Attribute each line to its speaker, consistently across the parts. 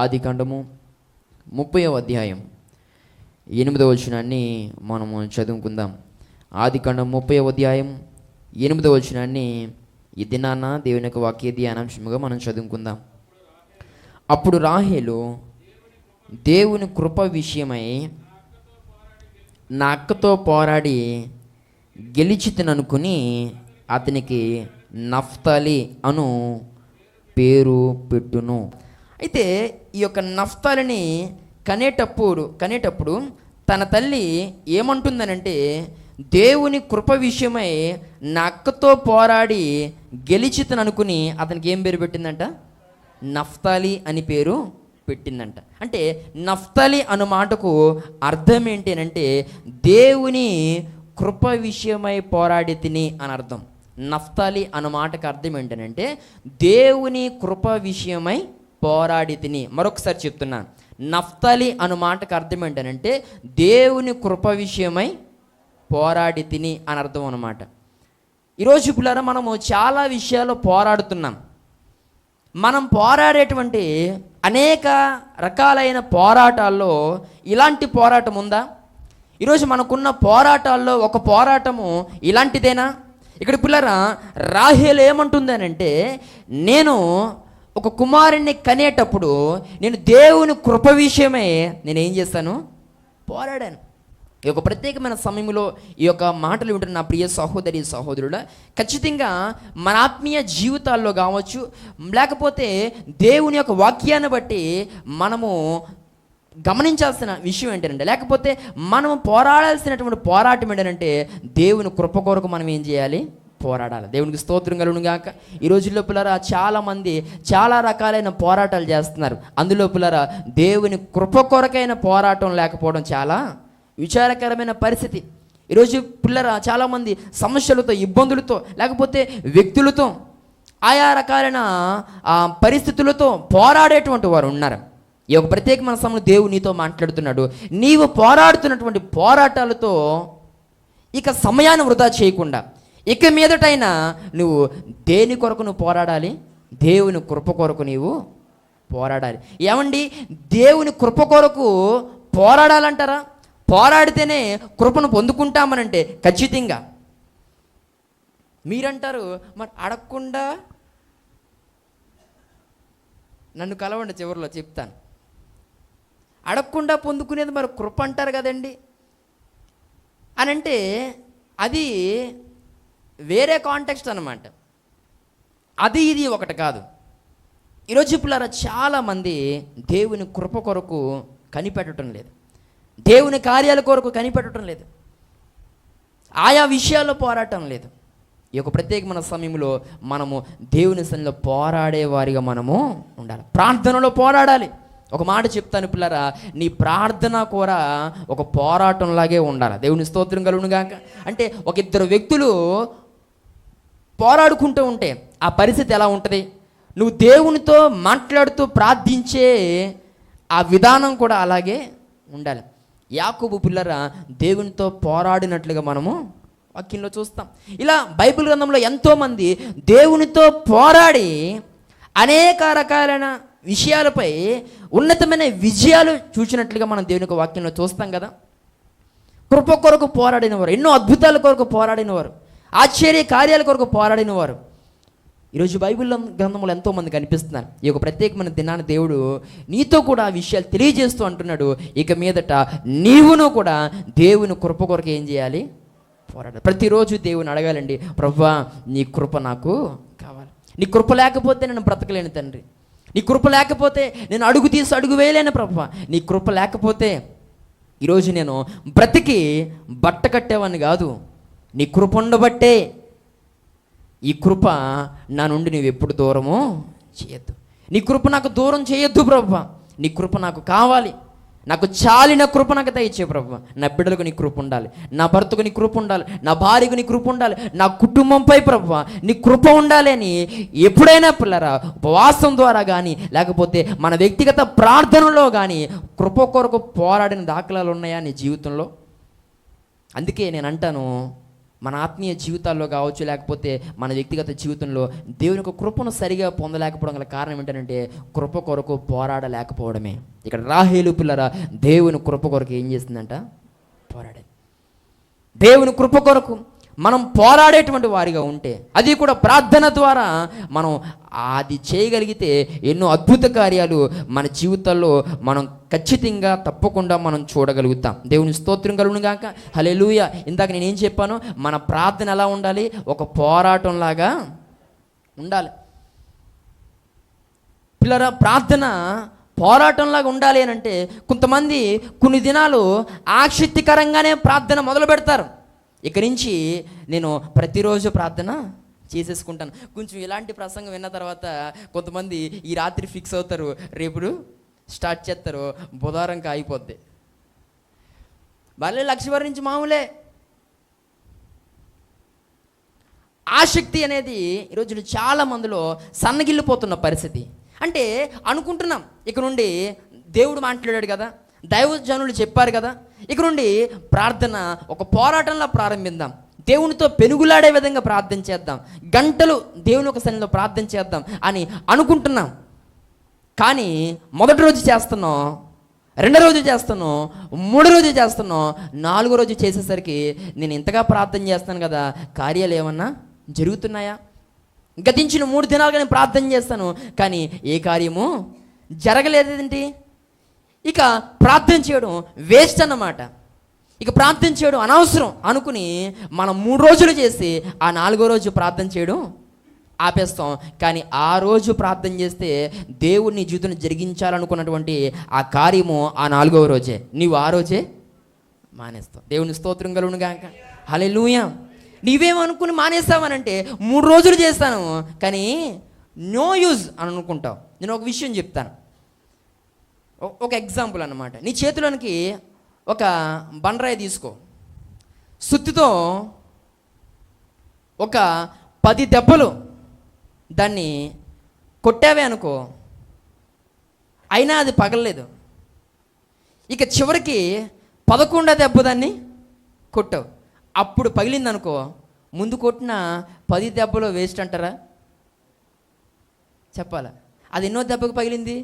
Speaker 1: ఆదికాండము 30వ అధ్యాయం 8వ వచనాన్ని మనము చదువుకుందాం. ఆదికాండం 30వ అధ్యాయం 8వ వచనాన్ని ఈ దినాన దేవుని యొక్క వాక్య ధ్యానాంశముగా మనం చదువుకుందాం. అప్పుడు రాహేలు దేవుని కృప విషయమై నా అక్కతో పోరాడి గెలిచితననుకుని అతనికి నఫ్తాలి అను పేరు పెట్టును. అయితే ఈ యొక్క నఫ్తాలిని కనేటప్పుడు తన తల్లి ఏమంటుందనంటే, దేవుని కృప విషయమై నా అక్కతో పోరాడి గెలిచితననుకుని అతనికి ఏం పేరు పెట్టిందంట? నఫ్తాలి అని పేరు పెట్టిందంట. అంటే నఫ్తాలి అను మాటకు అర్థం ఏంటి అంటే, దేవుని కృప విషయమై పోరాడి తిని అని అర్థం. నఫ్తాలి అను మాటకు అర్థం ఏంటనంటే, దేవుని కృప విషయమై పోరాడి తిని. మరొకసారి చెప్తున్నాను, నఫ్తాలి అను మాటకు అర్థం ఏంటనంటే దేవుని కృప విషయమై పోరాడి తిని అని అర్థం అన్నమాట. ఈరోజు పిల్లరా, మనము చాలా విషయాల్లో పోరాడుతున్నాం. మనం పోరాడేటువంటి అనేక రకాలైన పోరాటాల్లో ఇలాంటి పోరాటం ఉందా? ఈరోజు మనకున్న పోరాటాల్లో ఒక పోరాటము ఇలాంటిదేనా? ఇక్కడ పిల్లరా, రాహేలు ఏమంటుందనంటే, నేను ఒక కుమారుణ్ణి కనేటప్పుడు నేను దేవుని కృప విషయమే నేనేం చేస్తాను? పోరాడాను. ఈ యొక్క ప్రత్యేకమైన సమయంలో ఈ యొక్క మాటలు వింటున్న నా ప్రియ సహోదరి సహోదరుడా, ఖచ్చితంగా మన ఆత్మీయ జీవితాల్లో కావచ్చు, లేకపోతే దేవుని యొక్క వాక్యాన్ని బట్టి మనము గమనించాల్సిన విషయం ఏంటంటే, లేకపోతే మనము పోరాడాల్సినటువంటి పోరాటం ఏంటంటే, దేవుని కృప కొరకు మనం ఏం చేయాలి? పోరాడాలి. దేవునికి స్తోత్రం కలుగును గాక. ఈ రోజుల్లో పిల్లరా, చాలామంది చాలా రకాలైన పోరాటాలు చేస్తున్నారు. అందులో పిల్లరా, దేవుని కృప కొరకైన పోరాటం లేకపోవడం చాలా విచారకరమైన పరిస్థితి. ఈరోజు పిల్లరా, చాలామంది సమస్యలతో, ఇబ్బందులతో, లేకపోతే వ్యక్తులతో, ఆయా రకాలైన పరిస్థితులతో పోరాడేటువంటి వారు ఉన్నారు. ఈ యొక్క ప్రత్యేకమైన సమయంలో దేవుడు నీతో మాట్లాడుతున్నాడు. నీవు పోరాడుతున్నటువంటి పోరాటాలతో ఇక సమయాన్ని వృధా చేయకుండా ఇక మీదటైనా నువ్వు దేని కొరకు నువ్వు పోరాడాలి? దేవుని కృప కొరకు నీవు పోరాడాలి. ఏమండి, దేవుని కృప కొరకు పోరాడాలంటారా? పోరాడితేనే కృపను పొందుకుంటామనంటే ఖచ్చితంగా. మీరంటారు, మరి అడగకుండా నన్ను కలవండి, చివరిలో చెప్తాను. అడగకుండా పొందుకునేది మరి కృప అంటారు కదండి అని అంటే, అది వేరే కాంటెక్స్ట్ అన్నమాట. అది ఇది ఒకటి కాదు. ఈరోజు పిల్లరా, చాలామంది దేవుని కృప కొరకు కనిపెట్టడం లేదు, దేవుని కార్యాల కొరకు కనిపెట్టడం లేదు, ఆయా విషయాల్లో పోరాటం లేదు. ఈ యొక్క ప్రత్యేకమైన సమయంలో మనము దేవుని సన్నిధిలో పోరాడే వారిగా మనము ఉండాలి. ప్రార్థనలో పోరాడాలి. ఒక మాట చెప్తాను పిల్లరా, నీ ప్రార్థన కూడా ఒక పోరాటంలాగే ఉండాలి. దేవుని స్తోత్రం కలుగును గాక. అంటే ఒక ఇద్దరు వ్యక్తులు పోరాడుకుంటూ ఉంటే ఆ పరిస్థితి ఎలా ఉంటుంది? నువ్వు దేవునితో మాట్లాడుతూ ప్రార్థించే ఆ విధానం కూడా అలాగే ఉండాలి. యాకోబు పిల్లరా దేవునితో పోరాడినట్లుగా మనము వాక్యంలో చూస్తాం. ఇలా బైబిల్ గ్రంథంలో ఎంతోమంది దేవునితో పోరాడి అనేక రకాలైన విషయాలపై ఉన్నతమైన విజయాలు చూసినట్లుగా మనం దేవుని యొక్క వాక్యంలో చూస్తాం కదా. కృప కొరకు పోరాడినవారు, ఎన్నో అద్భుతాల కొరకు పోరాడినవారు, ఆశ్చర్య కార్యాల కొరకు పోరాడినవారు ఈరోజు బైబిల్ గ్రంథంలో ఎంతోమంది కనిపిస్తున్నారు. ఈ యొక్క ప్రత్యేకమైన దినాన్ని దేవుడు నీతో కూడా ఆ విషయాలు తెలియజేస్తూ అంటున్నాడు, ఇక మీదట నీవును కూడా దేవుని కృప కొరకు ఏం చేయాలి? పోరాడాలి. ప్రతిరోజు దేవుని అడగాలండి, ప్రభువా నీ కృప నాకు కావాలి. నీ కృప లేకపోతే నేను బ్రతకలేను తండ్రి. నీ కృప లేకపోతే నేను అడుగు తీసి అడుగు వేయలేను ప్రభువా. నీ కృప లేకపోతే ఈరోజు నేను బ్రతికి బట్ట కట్టేవాడిని కాదు. నీ కృప ఉండబట్టే ఈ కృప నా నుండి నువ్వు ఎప్పుడు దూరము చేయొద్దు. నీ కృప నాకు దూరం చేయొద్దు ప్రభువా. నీ కృప నాకు కావాలి. నాకు చాలిన కృప నాకు దయచే ప్రభువా. నా బిడ్డలకు నీ కృప ఉండాలి, నా భర్తకు నీ కృప ఉండాలి, నా భార్యకు నీ కృప ఉండాలి, నా కుటుంబంపై ప్రభువా నీ కృప ఉండాలి అని ఎప్పుడైనా పిల్లరా ఉపవాసం ద్వారా కానీ లేకపోతే మన వ్యక్తిగత ప్రార్థనలో కానీ కృప కొరకు పోరాడిన దాఖలాలు ఉన్నాయా నీ జీవితంలో? అందుకే నేను అంటాను, మన ఆత్మీయ జీవితాల్లో కావచ్చు, లేకపోతే మన వ్యక్తిగత జీవితంలో దేవుని యొక్క కృపను సరిగా పొందలేకపోవడం గల కారణం ఏంటంటే కృప కొరకు పోరాడలేకపోవడమే. ఇక్కడ రాహేలు పిల్లరా దేవుని కృప కొరకు ఏం చేస్తుందంట? పోరాడేది. దేవుని కృప కొరకు మనం పోరాడేటువంటి వారిగా ఉంటే, అది కూడా ప్రార్థన ద్వారా మనం అది చేయగలిగితే ఎన్నో అద్భుత కార్యాలు మన జీవితాల్లో మనం ఖచ్చితంగా తప్పకుండా మనం చూడగలుగుతాం. దేవుని స్తోత్రం కలుగును గాక. హల్లెలూయా. ఇందాక నేనేం చెప్పాను? మన ప్రార్థన ఎలా ఉండాలి? ఒక పోరాటంలాగా ఉండాలి. పిల్లరా, ప్రార్థన పోరాటంలాగా ఉండాలి అని అంటే కొంతమంది కొన్ని దినాలు ఆసక్తికరంగానే ప్రార్థన మొదలు పెడతారు. ఇక నుంచి నేను ప్రతిరోజు ప్రార్థన చేసేసుకుంటాను. కొంచెం ఇలాంటి ప్రసంగం విన్న తర్వాత కొంతమంది ఈ రాత్రి ఫిక్స్ అవుతారు, రేపు స్టార్ట్ చేస్తారు, బుధవారంకి అయిపోద్ది. మళ్ళీ లక్షవారి నుంచి మామూలే. ఆసక్తి అనేది ఈరోజు చాలా మందిలో సన్నగిల్లిపోతున్న పరిస్థితి. అంటే అనుకుంటున్నాం ఇక నుండి దేవుడు మాట్లాడాడు కదా, దైవజనులు చెప్పారు కదా, ఇక నుండి ప్రార్థన ఒక పోరాటంలా ప్రారంభిద్దాం, దేవునితో పెనుగులాడే విధంగా ప్రార్థన చేద్దాం, గంటలు దేవుని ఒక సన్నిధిలో ప్రార్థన చేద్దాం అని అనుకుంటున్నాం. కానీ మొదటి రోజు చేస్తున్నాం, రెండో రోజు చేస్తున్నాం, మూడో రోజు చేస్తున్నాం, నాలుగో రోజు చేసేసరికి నేను ఇంతగా ప్రార్థన చేస్తాను కదా, కార్యాలు ఏమన్నా జరుగుతున్నాయా? గతించిన 3 దినాలుగా నేను ప్రార్థన చేస్తాను కానీ ఏ కార్యము జరగలేదేంటి? ఇక ప్రార్థన చేయడం వేస్ట్ అన్నమాట. ఇక ప్రార్థన చేయడం అనవసరం అనుకుని మనం 3 రోజులు చేసి ఆ 4వ రోజు ప్రార్థన చేయడం ఆపేస్తాం. కానీ ఆ రోజు ప్రార్థన చేస్తే దేవుడిని జీవితం జరిగించాలనుకున్నటువంటి ఆ కార్యము ఆ 4వ రోజే, నీవు ఆ రోజే మానేస్తావు. దేవుని స్తోత్రం కలుగును గాక. హల్లెలూయా. నీవేమనుకుని మానేస్తావనంటే 3 రోజులు చేస్తాను కానీ నో యూజ్ అని అనుకుంటావు. నేను ఒక విషయం చెప్తాను, ఒక ఎగ్జాంపుల్ అన్నమాట. నీ చేతిలోనికి ఒక బండరాయి తీసుకో, సుత్తితో ఒక 10 దెబ్బలు దాన్ని కొట్టావే అనుకో, అయినా అది పగలలేదు. ఇక చివరికి 11వ దెబ్బ దాన్ని కొట్టావు, అప్పుడు పగిలింది అనుకో, ముందు కొట్టిన 10 దెబ్బలు వేస్ట్ అంటారా? చెప్పాలా? అది ఎన్నో దెబ్బకు పగిలింది?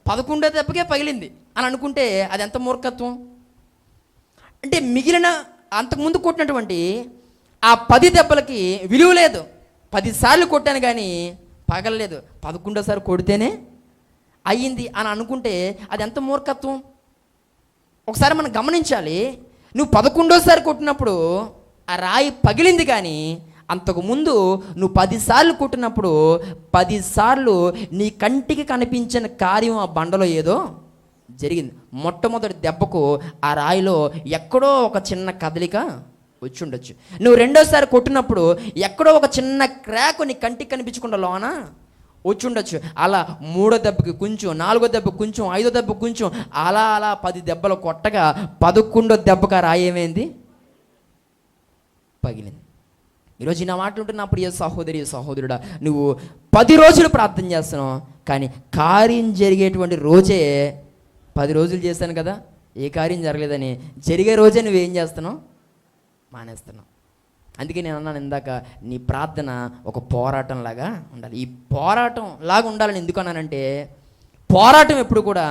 Speaker 1: 11వ దెబ్బకే పగిలింది అని అనుకుంటే అది ఎంత మూర్ఖత్వం. అంటే మిగిలిన అంతకుముందు కొట్టినటువంటి ఆ 10 దెబ్బలకి విలువ లేదు. 10 సార్లు కొట్టాను కానీ పగలలేదు, 11వ సారి కొడితేనే అయ్యింది అని అనుకుంటే అది ఎంత మూర్ఖత్వం. ఒకసారి మనం గమనించాలి, నువ్వు 11వ సారి కొట్టినప్పుడు ఆ రాయి పగిలింది కానీ అంతకుముందు నువ్వు 10 సార్లు కొట్టినప్పుడు 10 సార్లు నీ కంటికి కనిపించిన కార్యం ఆ బండలో ఏదో జరిగింది. మొట్టమొదటి దెబ్బకు ఆ రాయిలో ఎక్కడో ఒక చిన్న కదలిక వచ్చి ఉండొచ్చు. నువ్వు రెండోసారి కొట్టినప్పుడు ఎక్కడో ఒక చిన్న క్రాక్ నీ కంటికి కనిపించకుండా లోన వచ్చి ఉండొచ్చు. అలా 3వ దెబ్బకి కొంచెం, 4వ దెబ్బకి కొంచెం, 5వ దెబ్బకి కొంచెం, అలా 10 దెబ్బలు కొట్టగా 11వ దెబ్బకు ఆ రాయి ఏమైంది? పగిలింది. ఈరోజు నా మాట ఉంటున్న ప్రియ సహోదరి సహోదరుడా, నువ్వు 10 రోజులు ప్రార్థన చేస్తున్నావు కానీ కార్యం జరిగేటువంటి రోజే 10 రోజులు చేశాను కదా, ఏ కార్యం జరగలేదని జరిగే రోజే నువ్వేం చేస్తున్నావు? మానేస్తున్నావు. అందుకే నేను అన్నాను ఇందాక, నీ ప్రార్థన ఒక పోరాటం లాగా ఉండాలి. ఈ పోరాటం లాగా ఉండాలని ఎందుకు అన్నానంటే, పోరాటం ఎప్పుడు కూడా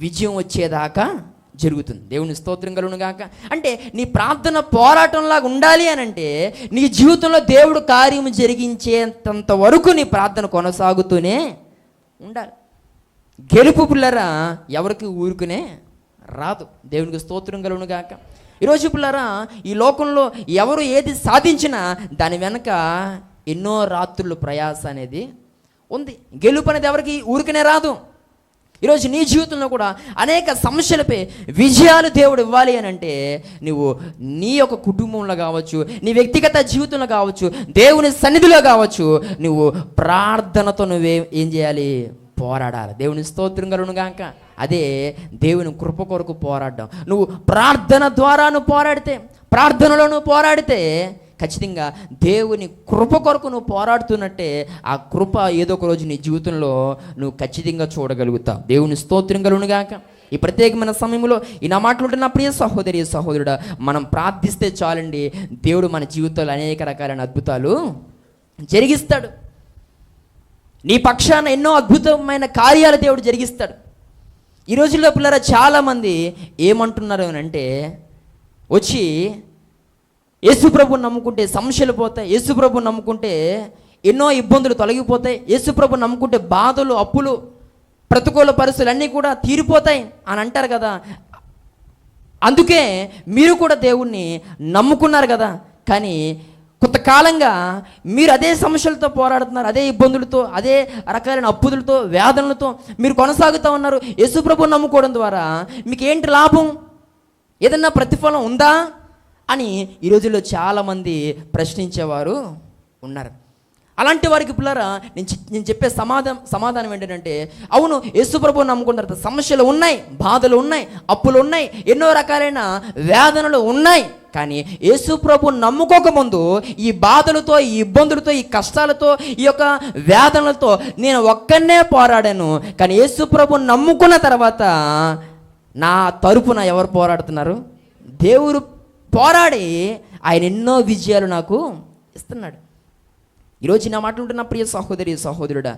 Speaker 1: విజయం వచ్చేదాకా జరుగుతుంది. దేవుని స్తోత్రం కలుగును గాక. అంటే నీ ప్రార్థన పోరాటంలాగా ఉండాలి అని అంటే నీ జీవితంలో దేవుడు కార్యం జరిగించేంత వరకు నీ ప్రార్థన కొనసాగుతూనే ఉండాలి. గెలుపు పిల్లరా ఎవరికి ఊరుకునే రాదు. దేవునికి స్తోత్రం కలుగును గాక. ఈరోజు పిల్లరా, ఈ లోకంలో ఎవరు ఏది సాధించినా దాని వెనక ఎన్నో రాత్రులు ప్రయాస అనేది ఉంది. గెలుపు అనేది ఎవరికి ఊరికనే రాదు. ఈరోజు నీ జీవితంలో కూడా అనేక సమస్యలపై విజయాలు దేవుడు ఇవ్వాలి అని అంటే నువ్వు నీ యొక్క కుటుంబంలో కావచ్చు, నీ వ్యక్తిగత జీవితంలో కావచ్చు, దేవుని సన్నిధిలో కావచ్చు, నువ్వు ప్రార్థనతో ఏం చేయాలి? పోరాడాలి. దేవుని స్తోత్రం కలుగును గాక. అదే దేవుని కృప కొరకు పోరాడడం. నువ్వు ప్రార్థన ద్వారా నువ్వు పోరాడితే, ప్రార్థనలో నువ్వు పోరాడితే ఖచ్చితంగా దేవుని కృప కొరకు నువ్వు పోరాడుతున్నట్టే ఆ కృప ఏదో ఒక రోజు నీ జీవితంలో నువ్వు ఖచ్చితంగా చూడగలుగుతావు. దేవుని స్తోత్రం కలుగును గాక. ఈ ప్రత్యేకమైన సమయంలో ఈ నా మాట్లాడుతున్న ప్రియ సహోదరి సహోదరుడా, మనం ప్రార్థిస్తే చాలండి, దేవుడు మన జీవితంలో అనేక రకాలైన అద్భుతాలు జరిగిస్తాడు. నీ పక్షాన ఎన్నో అద్భుతమైన కార్యాలు దేవుడు జరిగిస్తాడు. ఈ రోజుల్లో పిల్లరా చాలామంది ఏమంటున్నారు అని అంటే, వచ్చి యేసుప్రభుని నమ్ముకుంటే సమస్యలు పోతాయి, యేసుప్రభుని నమ్ముకుంటే ఎన్నో ఇబ్బందులు తొలగిపోతాయి, యేసుప్రభుని నమ్ముకుంటే బాధలు, అప్పులు, ప్రతికూల పరిస్థితులు అన్నీ కూడా తీరిపోతాయి అని అంటారు కదా. అందుకే మీరు కూడా దేవుణ్ణి నమ్ముకున్నారు కదా, కానీ కొంతకాలంగా మీరు అదే సమస్యలతో పోరాడుతున్నారు, అదే ఇబ్బందులతో, అదే రకాలైన అప్పులతో, వేదనలతో మీరు కొనసాగుతూ ఉన్నారు. యేసుప్రభుని నమ్ముకోవడం ద్వారా మీకు ఏంటి లాభం, ఏదన్నా ప్రతిఫలం ఉందా అని ఈ రోజుల్లో చాలామంది ప్రశ్నించేవారు ఉన్నారు. అలాంటి వారికి పిల్లరా నేను చెప్పే సమాధానం ఏంటంటే, అవును, యేసుప్రభువుని నమ్ముకున్న తర్వాత సమస్యలు ఉన్నాయి, బాధలు ఉన్నాయి, అప్పులు ఉన్నాయి, ఎన్నో రకాలైన వేదనలు ఉన్నాయి. కానీ యేసుప్రభువుని నమ్ముకోకముందు ఈ బాధలతో, ఈ ఇబ్బందులతో, ఈ కష్టాలతో, ఈ యొక్క వేదనలతో నేను ఒక్కనే పోరాడాను. కానీ యేసుప్రభువుని నమ్ముకున్న తర్వాత నా తరపున ఎవరు పోరాడుతున్నారు? దేవుడు పోరాడి ఆయన ఎన్నో విజయాలు నాకు ఇస్తున్నాడు. ఈరోజు నా మాట్లాడుతున్న ప్రియ సహోదరి సహోదరుడా,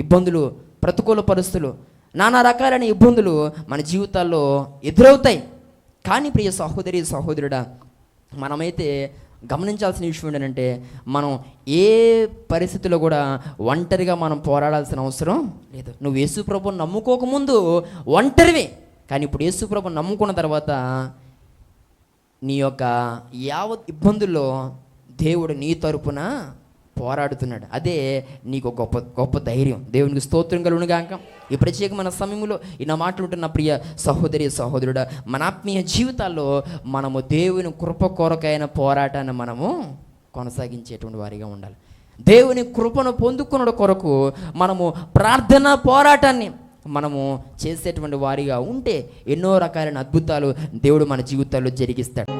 Speaker 1: ఇబ్బందులు, ప్రతికూల పరిస్థితులు, నానా రకాలైన ఇబ్బందులు మన జీవితాల్లో ఎదురవుతాయి. కానీ ప్రియ సహోదరి సహోదరుడా, మనమైతే గమనించాల్సిన విషయం ఏంటంటే, మనం ఏ పరిస్థితుల్లో కూడా ఒంటరిగా మనం పోరాడాల్సిన అవసరం లేదు. నువ్వు యేసుప్రభువుని నమ్ముకోకముందు ఒంటరివే, కానీ ఇప్పుడు యేసుప్రభువుని నమ్ముకున్న తర్వాత నీ యొక్క యావత్ ఇబ్బందుల్లో దేవుడు నీ తరపున పోరాడుతున్నాడు. అదే నీకు గొప్ప గొప్ప ధైర్యం. దేవునికి స్తోత్రం కలుగునుగాక. ఈ ప్రత్యేకమైన సమయంలో ఈ నా మాట్లాడుతున్న ప్రియ సహోదరి సహోదరుడా, మన ఆత్మీయ జీవితాల్లో మనము దేవుని కృప కొరకైన పోరాటాన్ని మనము కొనసాగించేటువంటి వారిగా ఉండాలి. దేవుని కృపను పొందుకున్న కొరకు మనము ప్రార్థన పోరాటాన్ని మనము చేసేటువంటి వారిగా ఉంటే ఎన్నో రకాలైన అద్భుతాలు దేవుడు మన జీవితాల్లో జరిగిస్తాడు.